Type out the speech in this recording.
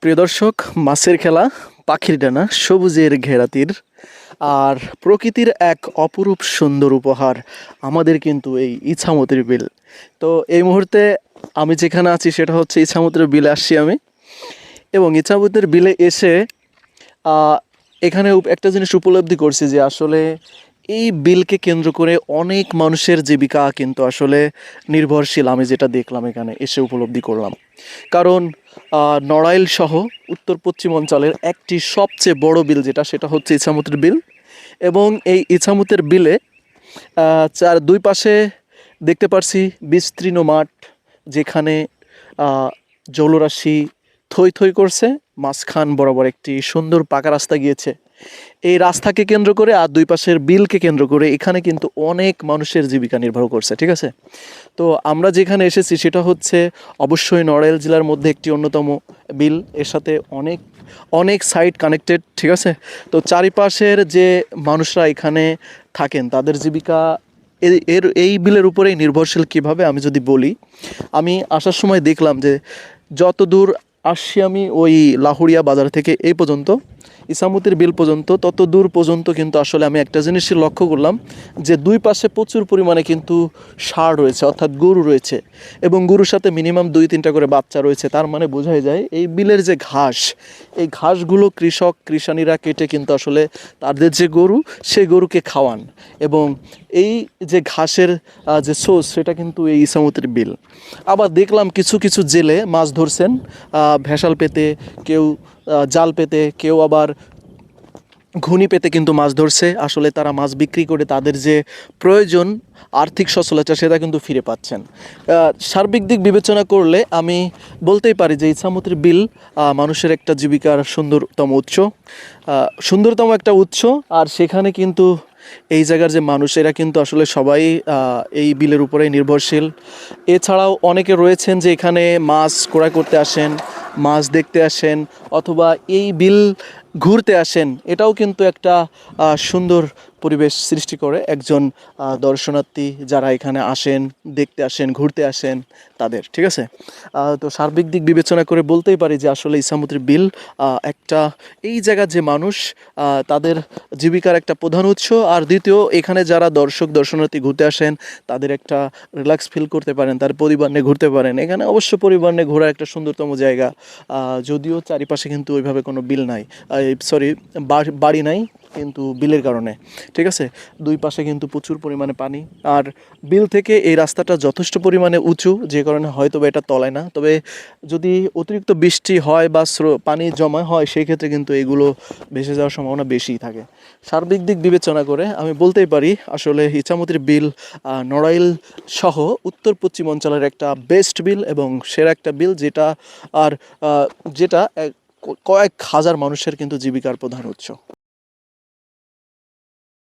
প্রিয় দর্শক, মাছের খেলা, পাখির ডানা, সবুজের ঘেরাতির আর প্রকৃতির এক অপরূপ সুন্দর উপহার আমাদের কিন্তু এই ইছামতির বিল। তো এই মুহূর্তে আমি যেখানে আছি সেটা হচ্ছে ইছামতির বিলে আসছি আমি, এবং ইছামতির বিলে এসে আহ, এখানে একটা জিনিস উপলব্ধি করছি যে আসলে এই বিলকে কেন্দ্র করে অনেক মানুষের জীবিকা কিন্তু আসলে নির্ভরশীল। আমি যেটা দেখলাম এখানে এসে উপলব্ধি করলাম, কারণ নড়াইল সহ উত্তর পশ্চিম অঞ্চলের একটি সবচেয়ে বড় বিল যেটা সেটা হচ্ছে ইছামতির বিল। এবং এই ইছামতের বিলে দুই পাশে দেখতে পারছি বিস্তীর্ণ মাঠ, যেখানে জলরাশি থই থই করছে। মাঝখান বরাবর একটি সুন্দর পাকা রাস্তা গিয়েছে। এই রাস্তাকে কেন্দ্র করে আর দুই পাশের বিলকে কেন্দ্র করে এখানে কিন্তু অনেক মানুষের জীবিকা নির্ভর করছে, ঠিক আছে। তো আমরা যেখানে এসেছি সেটা হচ্ছে অবশ্যই নড়াইল জেলার মধ্যে একটি অন্যতম বিল, এর সাথে অনেক অনেক সাইট কানেক্টেড, ঠিক আছে। তো চারিপাশের যে মানুষরা এখানে থাকেন তাদের জীবিকা এই বিলের উপরেই নির্ভরশীল। কিভাবে আমি যদি বলি, আমি আসার সময় দেখলাম যে যত দূর আসছি আমি ওই লাহুড়িয়া বাজার থেকে এই পর্যন্ত ইসামতির বিল পর্যন্ত, তত দূর পর্যন্ত কিন্তু আসলে আমি একটা জিনিসই লক্ষ্য করলাম যে দুই পাশে প্রচুর পরিমাণে কিন্তু ষাঁড় রয়েছে, অর্থাৎ গরু রয়েছে, এবং গরুর সাথে মিনিমাম 2-3টা করে বাচ্চা রয়েছে। তার মানে বোঝাই যায় এই বিলের যে ঘাস, এই ঘাসগুলো কৃষানীরা কেটে কিন্তু আসলে তাদের যে গরু, সেই গরুকে খাওয়ান। এবং এই যে ঘাসের যে সোর্স সেটা কিন্তু এই ইসামতির বিল। আবার দেখলাম কিছু কিছু জেলে মাছ ধরছেন ভেসাল পেতে, কেউ জাল পেতে, কেউ আবার ঘুনি পেতে কিন্তু মাছ ধরছে। আসলে তারা মাছ বিক্রি করে তাদের যে প্রয়োজন আর্থিক সচ্ছলতা সেটা কিন্তু ফিরে পাচ্ছেন। সার্বিক দিক বিবেচনা করলে আমি বলতেই পারি যে ইছামতির বিল মানুষের একটা জীবিকার সুন্দরতম একটা উৎস। আর সেখানে কিন্তু এই জায়গার যে মানুষ এরা কিন্তু আসলে সবাই এই বিলের উপরেই নির্ভরশীল। এছাড়াও অনেকে রয়েছেন যে এখানে মাছ ক্রয় করতে আসেন, মাছ দেখতে আসেন, অথবা এই বিল ঘুরতে আসেন। এটাও কিন্তু একটা সুন্দর পরিবেশ সৃষ্টি করে একজন দর্শনার্থী যারা এখানে আসেন, দেখতে আসেন, ঘুরতে আসেন তাদের, ঠিক আছে। তো সার্বিক দিক বিবেচনা করে বলতেই পারি যে আসলে ইছামতির বিল একটা এই জায়গার যে মানুষ তাদের জীবিকার একটা প্রধান উৎস। আর দ্বিতীয়, এখানে যারা দর্শনার্থী ঘুরতে আসেন তাদের একটা রিল্যাক্স ফিল করতে পারেন, তার পরিবার নিয়ে ঘুরতে পারেন। এখানে অবশ্য পরিবার নিয়ে ঘোরার একটা সুন্দরতম জায়গা, যদিও চারিপাশে কিন্তু ওইভাবে কোনো বিল নাই, বাড়ি নাই, কিন্তু বিলের কারণে, ঠিক আছে। দুই পাশে কিন্তু প্রচুর পরিমাণে পানি, আর বিল থেকে এই রাস্তাটা যথেষ্ট পরিমাণে উঁচু, যে কারণে হয়তো বা এটা তলায় না। তবে যদি অতিরিক্ত বৃষ্টি হয় বা পানি জমা হয় সেই ক্ষেত্রে কিন্তু এগুলো ভেসে যাওয়ার সম্ভাবনা বেশিই থাকে। সার্বিক দিক বিবেচনা করে আমি বলতেই পারি আসলে ইছামতির বিল নড়াইল সহ উত্তর পশ্চিম অঞ্চলের একটা বেস্ট বিল এবং সেরা একটা বিল, যেটা কয়েক হাজার মানুষের কিন্তু জীবিকার প্রধান উৎস।